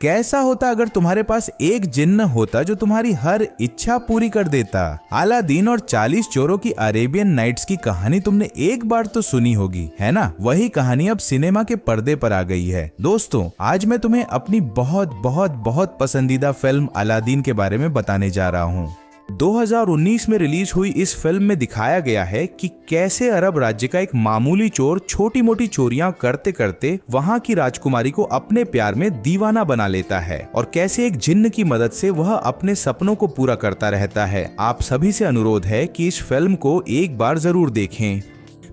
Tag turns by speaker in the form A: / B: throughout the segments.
A: कैसा होता अगर तुम्हारे पास एक जिन्न होता जो तुम्हारी हर इच्छा पूरी कर देता। अलादीन और 40 चोरों की अरेबियन नाइट्स की कहानी तुमने एक बार तो सुनी होगी, है ना? वही कहानी अब सिनेमा के पर्दे पर आ गई है। दोस्तों, आज मैं तुम्हें अपनी बहुत बहुत बहुत पसंदीदा फिल्म अलादीन के बारे में बताने जा रहा हूँ। 2019 में रिलीज हुई इस फिल्म में दिखाया गया है कि कैसे अरब राज्य का एक मामूली चोर छोटी मोटी चोरियां करते करते वहां की राजकुमारी को अपने प्यार में दीवाना बना लेता है और कैसे एक जिन्न की मदद से वह अपने सपनों को पूरा करता रहता है। आप सभी से अनुरोध है कि इस फिल्म को एक बार जरूर देखें।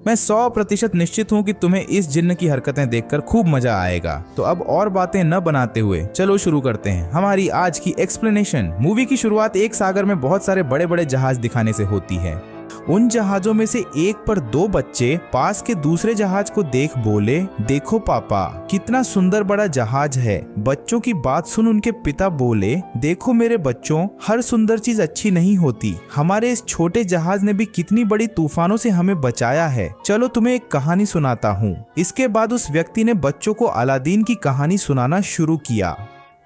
A: मैं 100% निश्चित हूँ कि तुम्हें इस जिन्न की हरकतें देखकर खूब मजा आएगा। तो अब और बातें न बनाते हुए चलो शुरू करते हैं हमारी आज की एक्सप्लेनेशन। मूवी की शुरुआत एक सागर में बहुत सारे बड़े बड़े जहाज दिखाने से होती है। उन जहाजों में से एक पर 2 बच्चे पास के दूसरे जहाज को देख बोले, देखो पापा कितना सुंदर बड़ा जहाज है। बच्चों की बात सुन उनके पिता बोले, देखो मेरे बच्चों, हर सुंदर चीज अच्छी नहीं होती। हमारे इस छोटे जहाज ने भी कितनी बड़ी तूफानों से हमें बचाया है। चलो तुम्हें एक कहानी सुनाता हूँ। इसके बाद उस व्यक्ति ने बच्चों को अलादीन की कहानी सुनाना शुरू किया।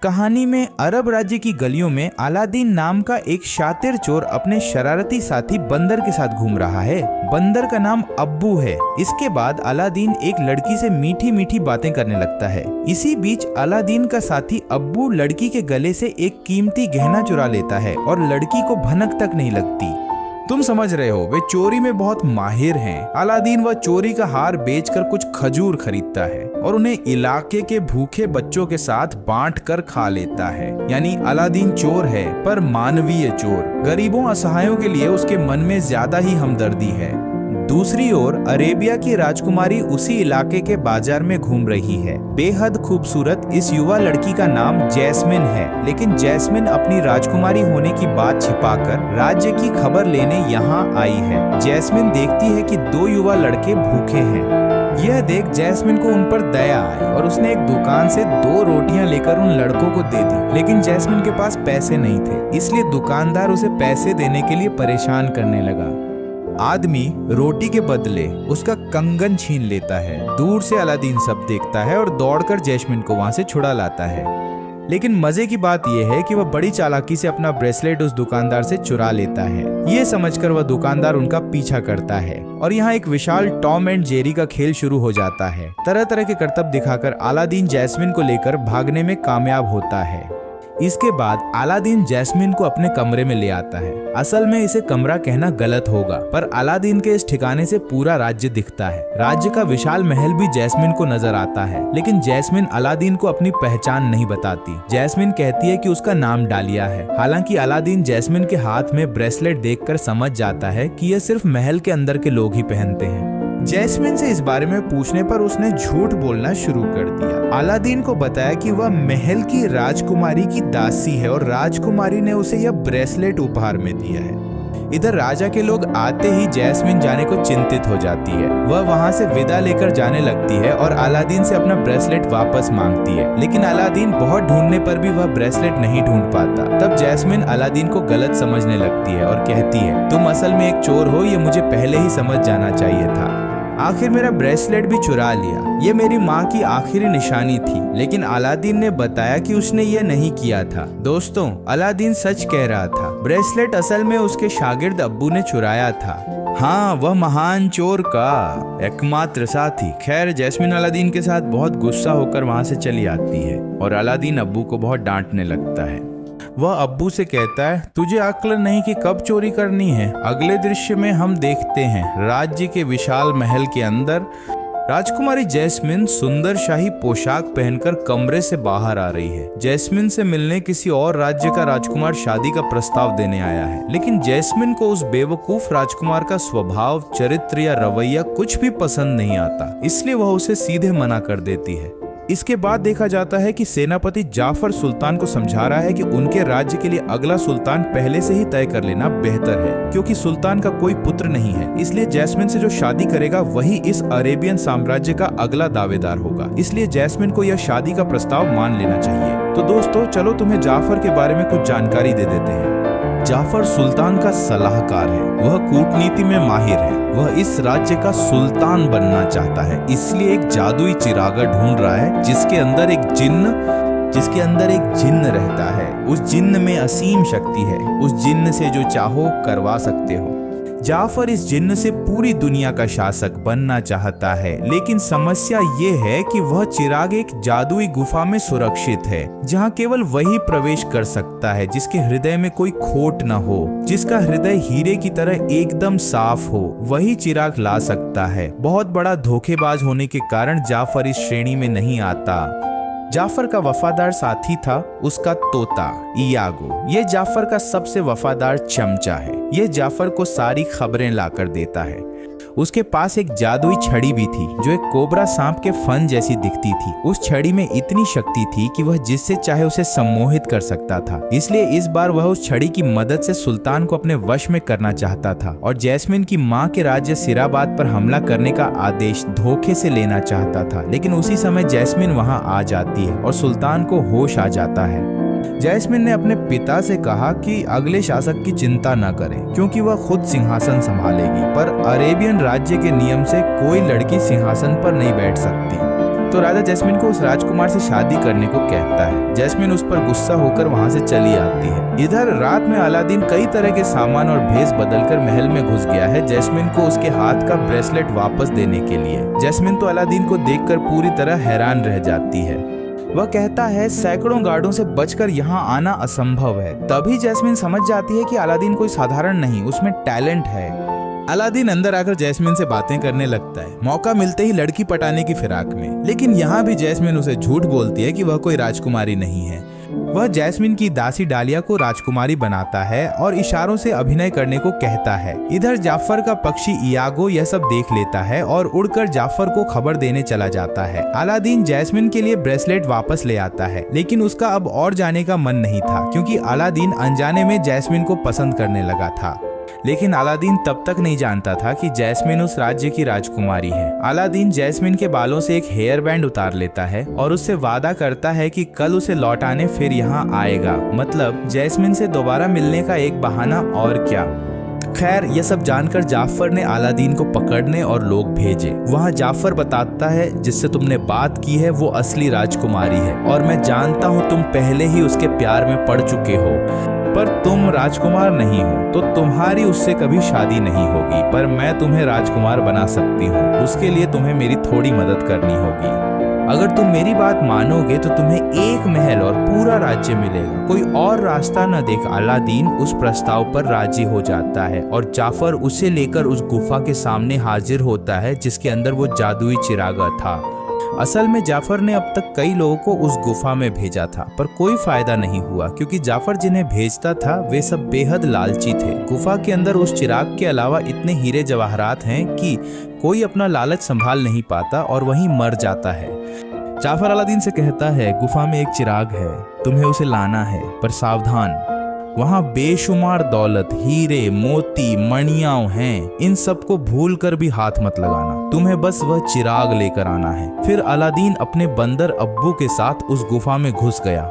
A: कहानी में अरब राज्य की गलियों में अलादीन नाम का एक शातिर चोर अपने शरारती साथी बंदर के साथ घूम रहा है। बंदर का नाम अब्बू है। इसके बाद अलादीन एक लड़की से मीठी मीठी बातें करने लगता है। इसी बीच अलादीन का साथी अब्बू लड़की के गले से एक कीमती गहना चुरा लेता है और लड़की को भनक तक नहीं लगती। तुम समझ रहे हो, वे चोरी में बहुत माहिर हैं। अलादीन वह चोरी का हार बेचकर कुछ खजूर खरीदता है और उन्हें इलाके के भूखे बच्चों के साथ बांट कर खा लेता है। यानी अलादीन चोर है पर मानवीय चोर। गरीबों असहायों के लिए उसके मन में ज्यादा ही हमदर्दी है। दूसरी ओर अरेबिया की राजकुमारी उसी इलाके के बाजार में घूम रही है। बेहद खूबसूरत इस युवा लड़की का नाम जैस्मिन है, लेकिन जैस्मिन अपनी राजकुमारी होने की बात छिपाकर राज्य की खबर लेने यहाँ आई है। जैस्मिन देखती है कि 2 युवा लड़के भूखे हैं। यह देख जैस्मिन को उन पर दया आई और उसने एक दुकान से 2 रोटियां लेकर उन लड़कों को दे दी। लेकिन जैस्मिन के पास पैसे नहीं थे, इसलिए दुकानदार उसे पैसे देने के लिए परेशान करने लगा। आदमी रोटी के बदले उसका कंगन छीन लेता है। दूर से अलादीन सब देखता है और दौड़कर जैस्मिन को वहां से छुड़ा लाता है। लेकिन मजे की बात यह है कि वह बड़ी चालाकी से अपना ब्रेसलेट उस दुकानदार से चुरा लेता है। ये समझकर वह दुकानदार उनका पीछा करता है और यहाँ एक विशाल टॉम एंड जेरी का खेल शुरू हो जाता है। तरह तरह के करतब दिखाकर अलादीन जैस्मिन को लेकर भागने में कामयाब होता है। इसके बाद अलादीन जैस्मिन को अपने कमरे में ले आता है। असल में इसे कमरा कहना गलत होगा, पर अलादीन के इस ठिकाने से पूरा राज्य दिखता है। राज्य का विशाल महल भी जैस्मिन को नजर आता है, लेकिन जैस्मिन अलादीन को अपनी पहचान नहीं बताती। जैस्मिन कहती है कि उसका नाम डालिया है। हालांकि अलादीन जैस्मिन के हाथ में ब्रेसलेट देखकर समझ जाता है कि यह सिर्फ महल के अंदर के लोग ही पहनते हैं। जैस्मिन से इस बारे में पूछने पर उसने झूठ बोलना शुरू कर दिया। अलादीन को बताया कि वह महल की राजकुमारी की दासी है और राजकुमारी ने उसे यह ब्रेसलेट उपहार में दिया है। इधर राजा के लोग आते ही जैस्मिन जाने को चिंतित हो जाती है। वह वहां से विदा लेकर जाने लगती है और अलादीन से अपना ब्रेसलेट वापस मांगती है, लेकिन अलादीन बहुत ढूंढने पर भी वह ब्रेसलेट नहीं ढूंढ पाता। तब जैस्मिन अलादीन को गलत समझने लगती है और कहती है, तुम असल में एक चोर हो, ये मुझे पहले ही समझ जाना चाहिए था। आखिर मेरा ब्रेसलेट भी चुरा लिया। ये मेरी माँ की आखिरी निशानी थी। लेकिन अलादीन ने बताया कि उसने ये नहीं किया था। दोस्तों, अलादीन सच कह रहा था। ब्रेसलेट असल में उसके शागिर्द अब्बू ने चुराया था। हाँ, वह महान चोर का एकमात्र साथी। खैर, जैस्मिन अलादीन के साथ बहुत गुस्सा होकर वहां से चली आती है और अलादीन अब्बू को बहुत डांटने लगता है। वह अब्बू से कहता है, तुझे अक्ल नहीं कि कब चोरी करनी है। अगले दृश्य में हम देखते हैं राज्य के विशाल महल के अंदर राजकुमारी जैस्मिन सुंदर शाही पोशाक पहनकर कमरे से बाहर आ रही है। जैस्मिन से मिलने किसी और राज्य का राजकुमार शादी का प्रस्ताव देने आया है, लेकिन जैस्मिन को उस बेवकूफ राजकुमार का स्वभाव, चरित्र या रवैया कुछ भी पसंद नहीं आता, इसलिए वह उसे सीधे मना कर देती है। इसके बाद देखा जाता है कि सेनापति जाफर सुल्तान को समझा रहा है कि उनके राज्य के लिए अगला सुल्तान पहले से ही तय कर लेना बेहतर है, क्योंकि सुल्तान का कोई पुत्र नहीं है। इसलिए जैस्मिन से जो शादी करेगा वही इस अरेबियन साम्राज्य का अगला दावेदार होगा। इसलिए जैस्मिन को यह शादी का प्रस्ताव मान लेना चाहिए। तो दोस्तों, चलो तुम्हें जाफर के बारे में कुछ जानकारी दे देते हैं। जाफर सुल्तान का सलाहकार है। वह कूटनीति में माहिर है। वह इस राज्य का सुल्तान बनना चाहता है, इसलिए एक जादुई चिरागा ढूंढ रहा है जिसके अंदर एक जिन्न जिसके अंदर एक जिन्न रहता है। उस जिन्न में असीम शक्ति है। उस जिन्न से जो चाहो करवा सकते हो। जाफर इस जिन्न से पूरी दुनिया का शासक बनना चाहता है, लेकिन समस्या ये है कि वह चिराग एक जादुई गुफा में सुरक्षित है, जहाँ केवल वही प्रवेश कर सकता है जिसके हृदय में कोई खोट न हो, जिसका हृदय हीरे की तरह एकदम साफ हो। वही चिराग ला सकता है। बहुत बड़ा धोखेबाज होने के कारण जाफर इस श्रेणी में नहीं आता। जाफर का वफादार साथी था उसका तोता इयागो। ये जाफर का सबसे वफादार चमचा है। ये जाफर को सारी खबरें लाकर देता है। उसके पास एक जादुई छड़ी भी थी जो एक कोबरा सांप के फन जैसी दिखती थी। उस छड़ी में इतनी शक्ति थी कि वह जिससे चाहे उसे सम्मोहित कर सकता था। इसलिए इस बार वह उस छड़ी की मदद से सुल्तान को अपने वश में करना चाहता था और जैस्मिन की माँ के राज्य सिराबाद पर हमला करने का आदेश धोखे से लेना चाहता था। लेकिन उसी समय जैस्मिन वहाँ आ जाती है और सुल्तान को होश आ जाता है। जैस्मिन ने अपने पिता से कहा कि अगले शासक की चिंता न करें, क्योंकि वह खुद सिंहासन संभालेगी। पर अरेबियन राज्य के नियम से कोई लड़की सिंहासन पर नहीं बैठ सकती। तो राजा जैस्मिन को उस राजकुमार से शादी करने को कहता है। जैस्मिन उस पर गुस्सा होकर वहां से चली आती है। इधर रात में अलादीन कई तरह के सामान और भेष बदलकर महल में घुस गया है जैस्मिन को उसके हाथ का ब्रेसलेट वापस देने के लिए। जैस्मिन तो अलादीन को देखकर पूरी तरह हैरान रह जाती है। वह कहता है सैकड़ों गार्डों से बचकर यहाँ आना असंभव है। तभी जैस्मिन समझ जाती है कि अलादीन कोई साधारण नहीं, उसमें टैलेंट है। अलादीन अंदर आकर जैस्मिन से बातें करने लगता है, मौका मिलते ही लड़की पटाने की फिराक में। लेकिन यहाँ भी जैस्मिन उसे झूठ बोलती है कि वह कोई राजकुमारी नहीं है। वह जैस्मिन की दासी डालिया को राजकुमारी बनाता है और इशारों से अभिनय करने को कहता है। इधर जाफर का पक्षी इयागो यह सब देख लेता है और उड़कर जाफर को खबर देने चला जाता है। अलादीन जैस्मिन के लिए ब्रेसलेट वापस ले आता है, लेकिन उसका अब और जाने का मन नहीं था, क्योंकि अलादीन अनजाने में जैस्मिन को पसंद करने लगा था। लेकिन अलादीन तब तक नहीं जानता था कि जैस्मिन उस राज्य की राजकुमारी है। अलादीन जैस्मिन के बालों से एक हेयर बैंड उतार लेता है और उससे वादा करता है कि कल उसे लौटाने फिर यहाँ आएगा। मतलब जैस्मिन से दोबारा मिलने का एक बहाना और क्या। खैर यह सब जानकर जाफर ने अलादीन को पकड़ने और लोग भेजे। वहाँ जाफर बताता है जिससे तुमने बात की है वो असली राजकुमारी है और मैं जानता हूँ तुम पहले ही उसके प्यार में पड़ चुके हो, पर तुम राजकुमार नहीं हो तो तुम्हारी उससे कभी शादी नहीं होगी। पर मैं तुम्हें राजकुमार बना सकती हूँ, उसके लिए तुम्हें मेरी थोड़ी मदद करनी होगी। अगर तुम मेरी बात मानोगे तो तुम्हें एक महल और पूरा राज्य मिलेगा। कोई और रास्ता न देख अलादीन उस प्रस्ताव पर राजी हो जाता है और जाफर उसे लेकर उस गुफा के सामने हाजिर होता है जिसके अंदर वो जादुई चिराग था। असल में जाफर ने अब तक कई लोगों को उस गुफा में भेजा था, पर कोई फायदा नहीं हुआ, क्योंकि जाफर जिन्हें भेजता था वे सब बेहद लालची थे। गुफा के अंदर उस चिराग के अलावा इतने हीरे जवाहरात हैं कि कोई अपना लालच संभाल नहीं पाता और वहीं मर जाता है। जाफर अलादीन से कहता है गुफा में एक चिराग है, तुम्हें उसे लाना है, पर सावधान, वहाँ बेशुमार दौलत, हीरे, मोती, मणियां हैं। इन सब को भूल कर भी हाथ मत लगाना, तुम्हें बस वह चिराग लेकर आना है। फिर अलादीन अपने बंदर अब्बू के साथ उस गुफा में घुस गया।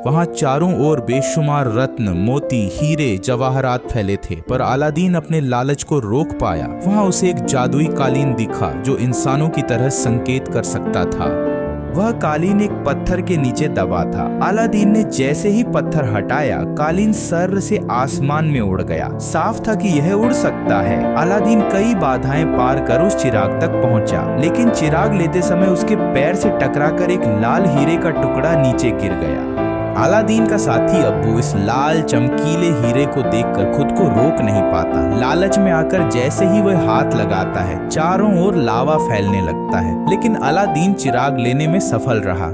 A: वहाँ चारों ओर बेशुमार रत्न, मोती, हीरे, जवाहरात फैले थे, पर अलादीन अपने लालच को रोक पाया। वहाँ उसे एक जादुई कालीन दिखा जो इंसानों की तरह संकेत कर सकता था। वह कालीन एक पत्थर के नीचे दबा था। अलादीन ने जैसे ही पत्थर हटाया, कालीन सर्र से आसमान में उड़ गया। साफ था कि यह उड़ सकता है। अलादीन कई बाधाएं पार कर उस चिराग तक पहुंचा, लेकिन चिराग लेते समय उसके पैर से टकराकर एक लाल हीरे का टुकड़ा नीचे गिर गया। अलादीन का साथी अब्बू इस लाल चमकीले हीरे को देखकर खुद को रोक नहीं पाता। लालच में आकर जैसे ही वह हाथ लगाता है, चारों ओर लावा फैलने लगता है, लेकिन अलादीन चिराग लेने में सफल रहा।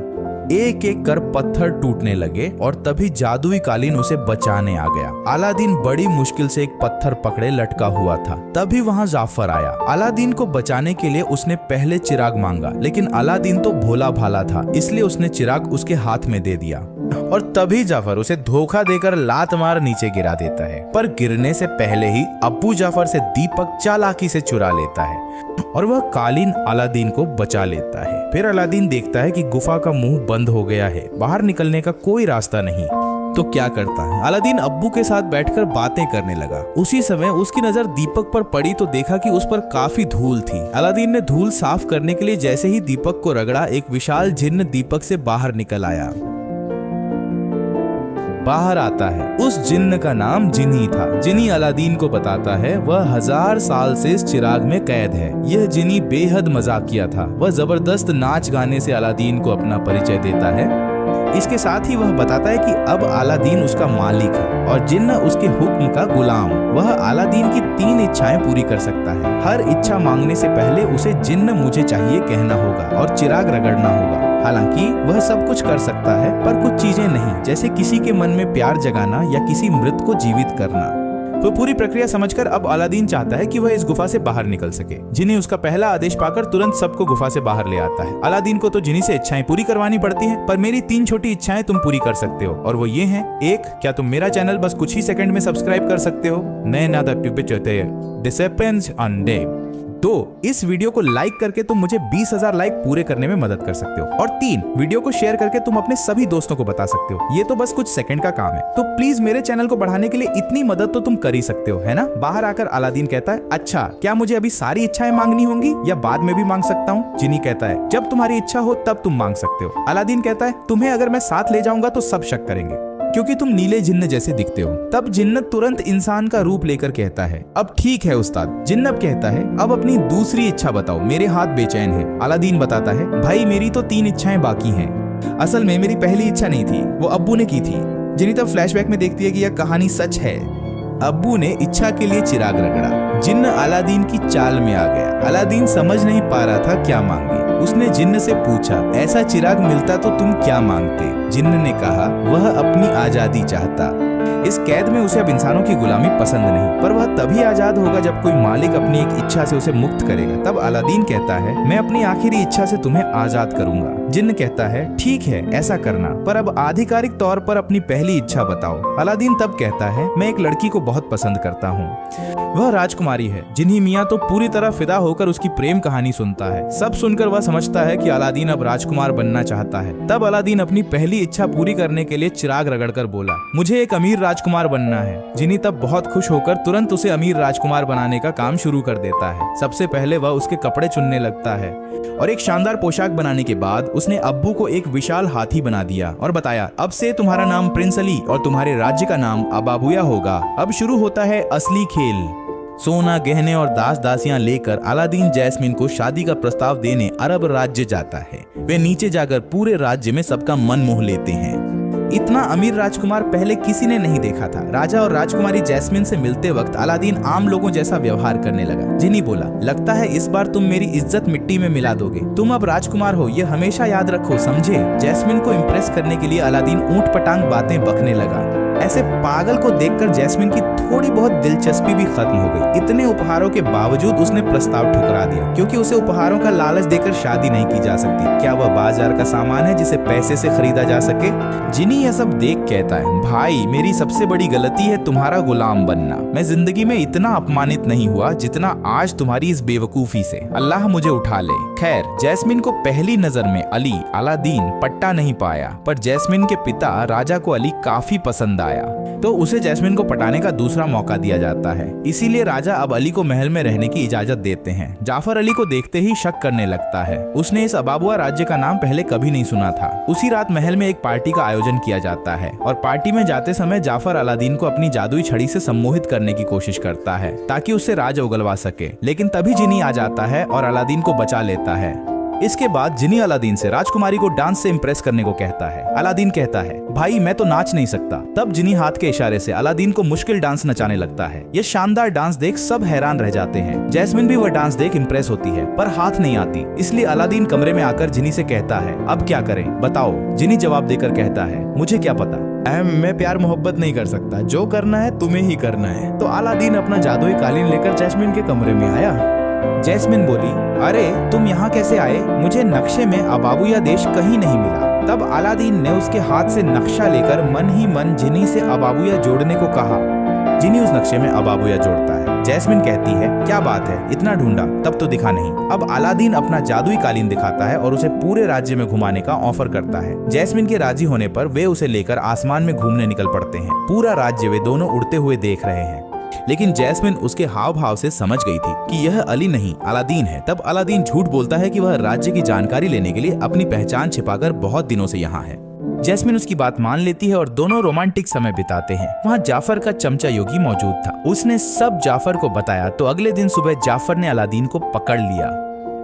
A: एक एक कर पत्थर टूटने लगे और तभी जादुई कालीन उसे बचाने आ गया। अलादीन बड़ी मुश्किल से एक पत्थर पकड़े लटका हुआ था। तभी वहाँ जाफर आया। अलादीन को बचाने के लिए उसने पहले चिराग मांगा, लेकिन अलादीन तो भोला भाला था, इसलिए उसने चिराग उसके हाथ में दे दिया और तभी जाफर उसे धोखा देकर लात मार नीचे गिरा देता है। पर गिरने से पहले ही अब्बू जाफर से दीपक चालाकी से चुरा लेता है और वह कालीन अलादीन को बचा लेता है। फिर अलादीन देखता है कि गुफा का मुंह बंद हो गया है, बाहर निकलने का कोई रास्ता नहीं। तो क्या करता है? अलादीन अब्बू के साथ बैठकर बातें करने लगा। उसी समय उसकी नजर दीपक पर पड़ी तो देखा कि उस पर काफी धूल थी। अलादीन ने धूल साफ करने के लिए जैसे ही दीपक को रगड़ा, एक विशाल जिन्न दीपक से बाहर निकल आया। बाहर आता है। उस जिन्न का नाम जिनी था। जिनी अलादीन को बताता है वह 1000 साल से इस चिराग में कैद है। यह जिनी बेहद मजाकिया था। वह जबरदस्त नाच गाने से अलादीन को अपना परिचय देता है। इसके साथ ही वह बताता है कि अब अलादीन उसका मालिक है और जिन्न उसके हुक्म का गुलाम। वह अलादीन की 3 इच्छाएं पूरी कर सकता है। हर इच्छा मांगने से पहले उसे जिन्न मुझे चाहिए कहना होगा और चिराग रगड़ना होगा। हालांकि वह सब कुछ कर सकता है पर कुछ चीजें नहीं, जैसे किसी के मन में प्यार जगाना या किसी मृत को जीवित करना। तो पूरी प्रक्रिया समझकर अब अलादीन चाहता है कि वह इस गुफा से बाहर निकल सके। जिनी उसका पहला आदेश पाकर तुरंत सबको गुफा से बाहर ले आता है। अलादीन को तो जिनी से इच्छाएं पूरी करवानी पड़ती हैं, पर मेरी 3 छोटी इच्छाएं तुम पूरी कर सकते हो और वो ये हैं। 1, क्या तुम मेरा चैनल बस कुछ ही सेकंड में सब्सक्राइब कर सकते हो? नए नादा डिसेपेंस ऑन डे। 2, इस वीडियो को लाइक करके तुम मुझे 20,000 लाइक पूरे करने में मदद कर सकते हो। और 3, वीडियो को शेयर करके तुम अपने सभी दोस्तों को बता सकते हो। ये तो बस कुछ सेकंड का काम है। तो प्लीज मेरे चैनल को बढ़ाने के लिए इतनी मदद तो तुम कर ही सकते हो, है ना? बाहर आकर अलादीन कहता है, अच्छा क्या मुझे अभी सारी इच्छाएं मांगनी होंगी या बाद में भी मांग सकता हूँ? जिनी कहता है, जब तुम्हारी इच्छा हो तब तुम मांग सकते हो। अलादीन कहता है, तुम्हें अगर मैं साथ ले जाऊंगा तो सब शक करेंगे क्योंकि तुम नीले जिन्न जैसे दिखते हो। तब जिन्नत तुरंत इंसान का रूप लेकर कहता है, अब ठीक है उस्ताद। जिन्नत कहता है, अब अपनी दूसरी इच्छा बताओ, मेरे हाथ बेचैन है। अलादीन बताता है, भाई मेरी तो 3 इच्छाएं बाकी हैं। असल में मेरी पहली इच्छा नहीं थी, वो अब्बू ने की थी। जिनी तब फ्लैशबैक में देखती है कि यह कहानी सच है। अब्बू ने इच्छा के लिए चिराग रगड़ा। जिन्न अलादीन की चाल में आ गया। अलादीन समझ नहीं पा रहा था क्या मांगे। उसने जिन्न से पूछा, ऐसा चिराग मिलता तो तुम क्या मांगते? जिन्न ने कहा, वह अपनी आजादी चाहता। इस कैद में उसे अब इंसानों की गुलामी पसंद नहीं, पर वह तभी आजाद होगा जब कोई मालिक अपनी एक इच्छा से उसे मुक्त करेगा। तब अलादीन कहता है, मैं अपनी आखिरी इच्छा से तुम्हें आजाद करूंगा। जिन्न कहता है, ठीक है ऐसा करना, पर अब आधिकारिक तौर पर अपनी पहली इच्छा बताओ। अलादीन तब कहता है, मैं एक लड़की को बहुत पसंद करता हूँ। वह राजकुमारी है। जिन्ही मियाँ तो पूरी तरह फिदा होकर उसकी प्रेम कहानी सुनता है। सब सुनकर वह समझता है कि अलादीन अब राजकुमार बनना चाहता है। तब अलादीन अपनी पहली इच्छा पूरी करने के लिए चिराग रगड़कर बोला, मुझे एक अमीर राजकुमार बनना है। जिनी तब बहुत खुश होकर तुरंत उसे अमीर राजकुमार बनाने का काम शुरू कर देता है। सबसे पहले वह उसके कपड़े चुनने लगता है और एक शानदार पोशाक बनाने के बाद उसने अब्बू को एक विशाल हाथी बना दिया और बताया, अब से तुम्हारा नाम प्रिंस अली और तुम्हारे राज्य का नाम अबाबुया होगा। अब शुरू होता है असली खेल। सोना, गहने और दास दासियां लेकर अलादीन जैस्मिन को शादी का प्रस्ताव देने अरब राज्य जाता है। वे नीचे जाकर पूरे राज्य में सबका मन मोह लेते हैं। इतना अमीर राजकुमार पहले किसी ने नहीं देखा था। राजा और राजकुमारी जैस्मिन से मिलते वक्त अलादीन आम लोगों जैसा व्यवहार करने लगा। जिनी बोला, लगता है इस बार तुम मेरी इज्जत मिट्टी में मिला दोगे। तुम अब राजकुमार हो, ये हमेशा याद रखो, समझे? जैस्मिन को इम्प्रेस करने के लिए अलादीन ऊंट पटांग बातें बकने लगा। ऐसे पागल को देखकर जैस्मिन की थोड़ी बहुत दिलचस्पी भी खत्म हो गई। इतने उपहारों के बावजूद उसने प्रस्ताव ठुकरा दिया क्योंकि उसे उपहारों का लालच देकर शादी नहीं की जा सकती। क्या वह बाजार का सामान है जिसे पैसे से खरीदा जा सके? जिनी यह सब देख कहता है, भाई मेरी सबसे बड़ी गलती है तुम्हारा गुलाम बनना। मैं जिंदगी में इतना अपमानित नहीं हुआ जितना आज तुम्हारी इस बेवकूफी से। अल्लाह मुझे उठा ले। खैर, जैस्मिन को पहली नजर में अली अलादीन पट्टा नहीं पाया, पर जैस्मिन के पिता राजा को अली काफी पसंद आया, तो उसे जैस्मिन को पटाने का दूसरा मौका दिया जाता है। इसीलिए राजा अब अली को महल में रहने की इजाजत देते हैं। जाफर अली को देखते ही शक करने लगता है। उसने इस अबाबुआ राज्य का नाम पहले कभी नहीं सुना था। उसी रात महल में एक पार्टी का आयोजन किया जाता है और पार्टी में जाते समय जाफर अलादीन को अपनी जादुई छड़ी से सम्मोहित करने की कोशिश करता है ताकि उससे राज उगलवा सके। लेकिन तभी जिनी आ जाता है और अलादीन को बचा लेता है। इसके बाद जिनी अलादीन से राजकुमारी को डांस से इम्प्रेस करने को कहता है। अलादीन कहता है, भाई मैं तो नाच नहीं सकता। तब जिनी हाथ के इशारे से अलादीन को मुश्किल डांस नचाने लगता है। ये शानदार डांस देख सब हैरान रह जाते हैं। जैस्मिन भी वह डांस देख इम्प्रेस होती है, पर हाथ नहीं आती। इसलिए अलादीन कमरे में आकर जिनी से कहता है, अब क्या करें बताओ? जिनी जवाब देकर कहता है, मुझे क्या पता, मैं प्यार मोहब्बत नहीं कर सकता। जो करना है तुम्हें ही करना है। तो अलादीन अपना जादुई कालीन लेकर जैस्मिन के कमरे में आया। जैस्मिन बोली, अरे तुम यहाँ कैसे आए? मुझे नक्शे में अबाबुया देश कहीं नहीं मिला। तब अलादीन ने उसके हाथ से नक्शा लेकर मन ही मन जिनी से अबाबुया जोड़ने को कहा। जिनी उस नक्शे में अबाबुया जोड़ता है। जैस्मिन कहती है, क्या बात है, इतना ढूंढा तब तो दिखा नहीं। अब अलादीन अपना जादुई कालीन दिखाता है और उसे पूरे राज्य में घुमाने का ऑफर करता है। जैस्मिन के राजी होने पर वे उसे लेकर आसमान में घूमने निकल पड़ते हैं। पूरा राज्य वे दोनों उड़ते हुए देख रहे हैं। लेकिन जैस्मिन उसके हाव भाव से समझ गई थी कि यह अली नहीं अलादीन है। तब अलादीन झूठ बोलता है कि वह राज्य की जानकारी लेने के लिए अपनी पहचान छिपाकर बहुत दिनों से यहाँ है।
B: जैस्मिन उसकी बात मान लेती है और दोनों रोमांटिक समय बिताते हैं। वहाँ जाफर का चमचा योगी मौजूद था। उसने सब जाफर को बताया तो अगले दिन सुबह जाफर ने अलादीन को पकड़ लिया।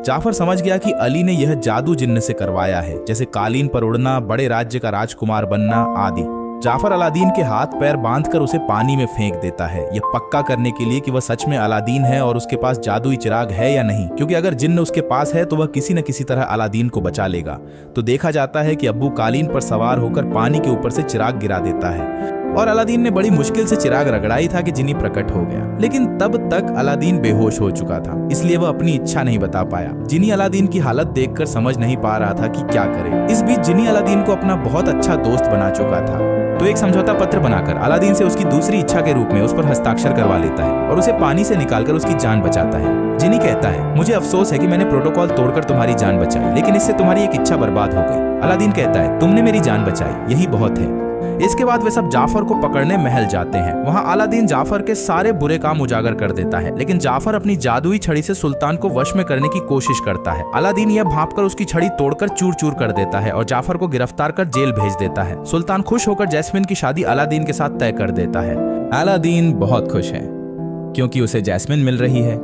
B: जाफर समझ गया कि अली ने यह जादू जिन्न से करवाया है, जैसे कालीन पर उड़ना, बड़े राज्य का राजकुमार बनना आदि। जाफर अलादीन के हाथ पैर बांधकर उसे पानी में फेंक देता है, यह पक्का करने के लिए कि वह सच में अलादीन है और उसके पास जादुई चिराग है या नहीं, क्योंकि अगर जिन्न उसके पास है तो वह किसी न किसी तरह अलादीन को बचा लेगा। तो देखा जाता है कि अब्बू कालीन पर सवार होकर पानी के ऊपर से चिराग गिरा देता है और अलादीन ने बड़ी मुश्किल से चिराग रगड़ाई था कि जिनी प्रकट हो गया। लेकिन तब तक अलादीन बेहोश हो चुका था, इसलिए वह अपनी इच्छा नहीं बता पाया। जिनी अलादीन की हालत देखकर समझ नहीं पा रहा था कि क्या करे। इस बीच जिनी अलादीन को अपना बहुत अच्छा दोस्त बना चुका था, तो एक समझौता पत्र बनाकर अलादीन से उसकी दूसरी इच्छा के रूप में उस पर हस्ताक्षर करवा लेता है और उसे पानी से निकालकर उसकी जान बचाता है। जिनी कहता है, मुझे अफसोस है कि मैंने प्रोटोकॉल तोड़कर तुम्हारी जान बचाई, लेकिन इससे तुम्हारी एक इच्छा बर्बाद हो गई। अलादीन कहता है, तुमने मेरी जान बचाई, यही बहुत है। इसके बाद वे सब जाफर को पकड़ने महल जाते हैं। वहाँ अलादीन जाफर के सारे बुरे काम उजागर कर देता है, लेकिन जाफर अपनी जादुई छड़ी से सुल्तान को वश में करने की कोशिश करता है। अलादीन यह भांपकर उसकी छड़ी तोड़कर चूर चूर कर देता है और जाफर को गिरफ्तार कर जेल भेज देता है। सुल्तान खुश होकर जैस्मिन की शादी अलादीन के साथ तय कर देता है। अलादीन बहुत खुश है क्योंकि उसे जैस्मिन मिल रही है।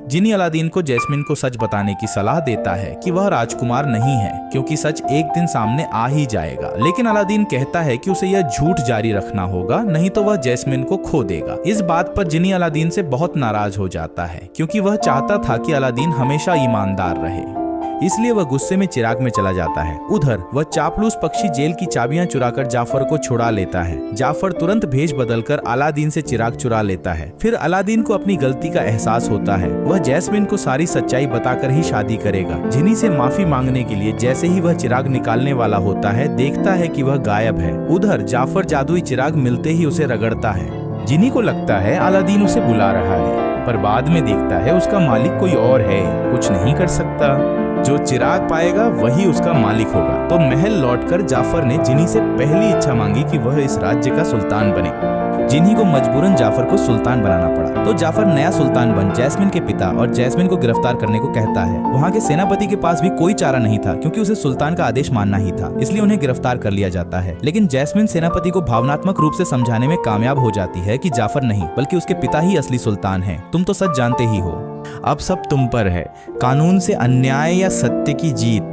B: जिनी अलादीन को जैस्मिन को सच बताने की सलाह देता है कि वह राजकुमार नहीं है, क्योंकि सच एक दिन सामने आ ही जाएगा। लेकिन अलादीन कहता है कि उसे यह झूठ जारी रखना होगा, नहीं तो वह जैस्मिन को खो देगा। इस बात पर जिनी अलादीन से बहुत नाराज हो जाता है, क्योंकि वह चाहता था कि अलादीन हमेशा ईमानदार रहे, इसलिए वह गुस्से में चिराग में चला जाता है। उधर वह चापलूस पक्षी जेल की चाबियां चुराकर जाफर को छुड़ा लेता है। जाफर तुरंत भेष बदलकर अलादीन से चिराग चुरा लेता है। फिर अलादीन को अपनी गलती का एहसास होता है। वह जैस्मिन को सारी सच्चाई बताकर ही शादी करेगा। जिनी से माफी मांगने के लिए जैसे ही वह चिराग निकालने वाला होता है, देखता है कि वह गायब है। उधर जाफर जादुई चिराग मिलते ही उसे रगड़ता है। जिनी को लगता है अलादीन उसे बुला रहा है, पर बाद में देखता है उसका मालिक कोई और है, कुछ नहीं कर सकता। जो चिराग पाएगा वही उसका मालिक होगा। तो महल लौटकर जाफर ने जिनी से पहली इच्छा मांगी कि वह इस राज्य का सुल्तान बने। जिनी को मजबूरन जाफर को सुल्तान बनाना पड़ा, तो जाफर नया सुल्तान बन जैस्मिन के पिता और जैस्मिन को गिरफ्तार करने को कहता है। वहाँ के सेनापति के पास भी कोई चारा नहीं था, क्योंकि उसे सुल्तान का आदेश मानना ही था, इसलिए उन्हें गिरफ्तार कर लिया जाता है। लेकिन जैस्मिन सेनापति को भावनात्मक रूप से समझाने में कामयाब हो जाती है कि जाफर नहीं बल्कि उसके पिता ही असली सुल्तान है। तुम तो सच जानते ही हो, अब सब तुम पर है, कानून से अन्याय या सत्य की जीत।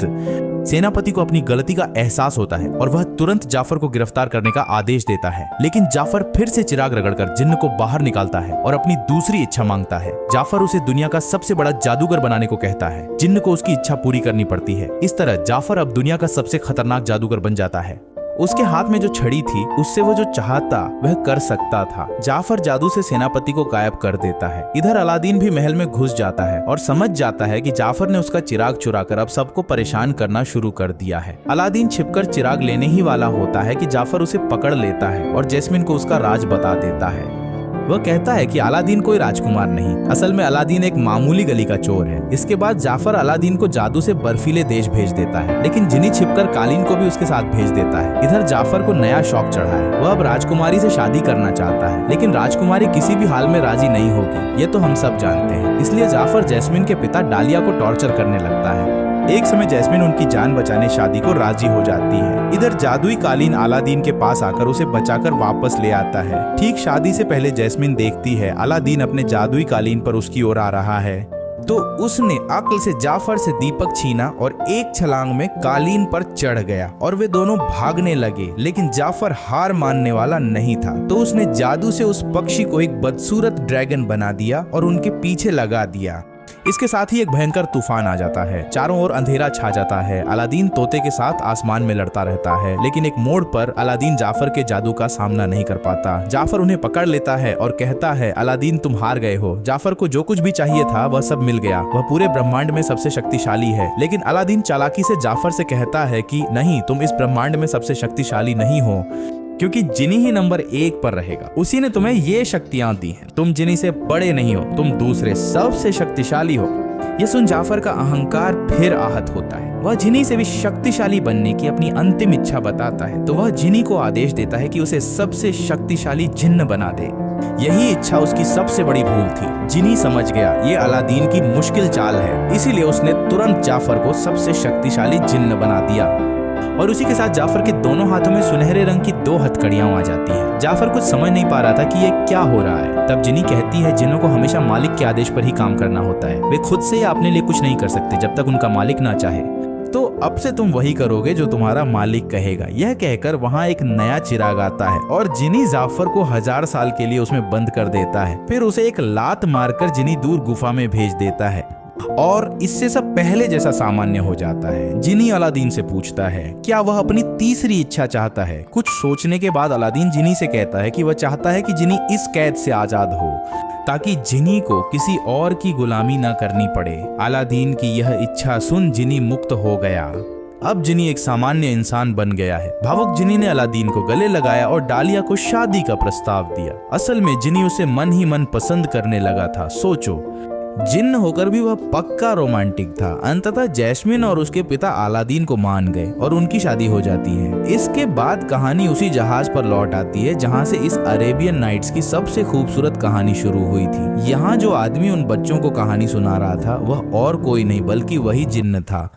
B: सेनापति को अपनी गलती का एहसास होता है और वह तुरंत जाफर को गिरफ्तार करने का आदेश देता है। लेकिन जाफर फिर से चिराग रगड़कर जिन्न को बाहर निकालता है और अपनी दूसरी इच्छा मांगता है। जाफर उसे दुनिया का सबसे बड़ा जादूगर बनाने को कहता है। जिन्न को उसकी इच्छा पूरी करनी पड़ती है। इस तरह जाफर अब दुनिया का सबसे खतरनाक जादूगर बन जाता है। उसके हाथ में जो छड़ी थी, उससे वो जो चाहता वह कर सकता था। जाफर जादू से सेनापति को गायब कर देता है। इधर अलादीन भी महल में घुस जाता है और समझ जाता है कि जाफर ने उसका चिराग चुराकर अब सबको परेशान करना शुरू कर दिया है। अलादीन छिपकर चिराग लेने ही वाला होता है कि जाफर उसे पकड़ लेता है और जैस्मिन को उसका राज बता देता है। वह कहता है कि अलादीन कोई राजकुमार नहीं, असल में अलादीन एक मामूली गली का चोर है। इसके बाद जाफर अलादीन को जादू से बर्फीले देश भेज देता है, लेकिन जिनी छिपकर कालीन को भी उसके साथ भेज देता है। इधर जाफर को नया शौक चढ़ा है। वह अब राजकुमारी से शादी करना चाहता है, लेकिन राजकुमारी किसी भी हाल में राजी नहीं होगी, ये तो हम सब जानते हैं। इसलिए जाफर जैस्मिन के पिता डालिया को टॉर्चर करने लगता है। एक समय जैस्मिन उनकी जान बचाने शादी को राजी हो जाती है। इधर जादुई कालीन अलादीन के पास आकर उसे बचाकर वापस ले आता है। ठीक शादी से पहले जैस्मिन देखती है अलादीन अपने जादुई कालीन पर उसकी ओर आ रहा है, तो उसने अक्ल से जाफर से दीपक छीना और एक छलांग में कालीन पर चढ़ गया और वे दोनों भागने लगे। लेकिन जाफर हार मानने वाला नहीं था, तो उसने जादू से उस पक्षी को एक बदसूरत ड्रैगन बना दिया और उनके पीछे लगा दिया। इसके साथ ही एक भयंकर तूफान आ जाता है। चारों ओर अंधेरा छा जाता है। अलादीन तोते के साथ आसमान में लड़ता रहता है, लेकिन एक मोड़ पर अलादीन जाफर के जादू का सामना नहीं कर पाता। जाफर उन्हें पकड़ लेता है और कहता है, अलादीन तुम हार गए हो। जाफर को जो कुछ भी चाहिए था वह सब मिल गया। वह पूरे ब्रह्मांड में सबसे शक्तिशाली है। लेकिन अलादीन चालाकी से जाफर से कहता है कि नहीं, तुम इस ब्रह्मांड में सबसे शक्तिशाली नहीं हो, क्योंकि जिनी ही नंबर 1 पर रहेगा। उसी ने तुम्हें ये शक्तियां दी हैं। तुम जिनी से बड़े नहीं हो, तुम दूसरे सबसे शक्तिशाली हो। ये सुन जाफर का अहंकार फिर आहत होता है। वह जिनी से भी शक्तिशाली बनने की अपनी अंतिम इच्छा बताता है, तो वह जिनी को आदेश देता है कि उसे सबसे शक्तिशाली जिन्न बना दे। यही इच्छा उसकी सबसे बड़ी भूल थी। जिनी समझ गया ये अलादीन की मुश्किल चाल है, इसीलिए उसने तुरंत जाफर को सबसे शक्तिशाली जिन्न बना दिया। और उसी के साथ जाफर के दोनों हाथों में सुनहरे रंग की 2 हथकड़ियां आ जाती हैं। जाफर कुछ समझ नहीं पा रहा था कि ये क्या हो रहा है। तब जिनी कहती है जिन्नों को हमेशा मालिक के आदेश पर ही काम करना होता है, वे खुद से अपने लिए कुछ नहीं कर सकते जब तक उनका मालिक ना चाहे। तो अब से तुम वही करोगे जो तुम्हारा मालिक कहेगा। यह कहकर वहाँ एक नया चिराग आता है और जिनी जाफर को 1000 साल के लिए उसमें बंद कर देता है। फिर उसे एक लात मारकर जिनी दूर गुफा में भेज देता है और इससे सब पहले जैसा सामान्य हो जाता है। जिनी अलादीन से पूछता है क्या वह अपनी तीसरी इच्छा चाहता है। कुछ सोचने के बाद अलादीन जिनी से कहता है कि वह चाहता है कि जिनी इस कैद से आजाद हो ताकि जिनी को किसी और की गुलामी न करनी पड़े। अलादीन की यह इच्छा सुन जिनी मुक्त हो गया। अब जिनी एक सामान्य इंसान बन गया है। भावुक जिनी ने अलादीन को गले लगाया और डालिया को शादी का प्रस्ताव दिया। असल में जिनी उसे मन ही मन पसंद करने लगा था। सोचो, जिन्न होकर भी वह पक्का रोमांटिक था। अंततः जैस्मिन और उसके पिता अलादीन को मान गए और उनकी शादी हो जाती है। इसके बाद कहानी उसी जहाज पर लौट आती है जहां से इस अरेबियन नाइट्स की सबसे खूबसूरत कहानी शुरू हुई थी। यहाँ जो आदमी उन बच्चों को कहानी सुना रहा था वह और कोई नहीं बल्कि वही जिन्न था।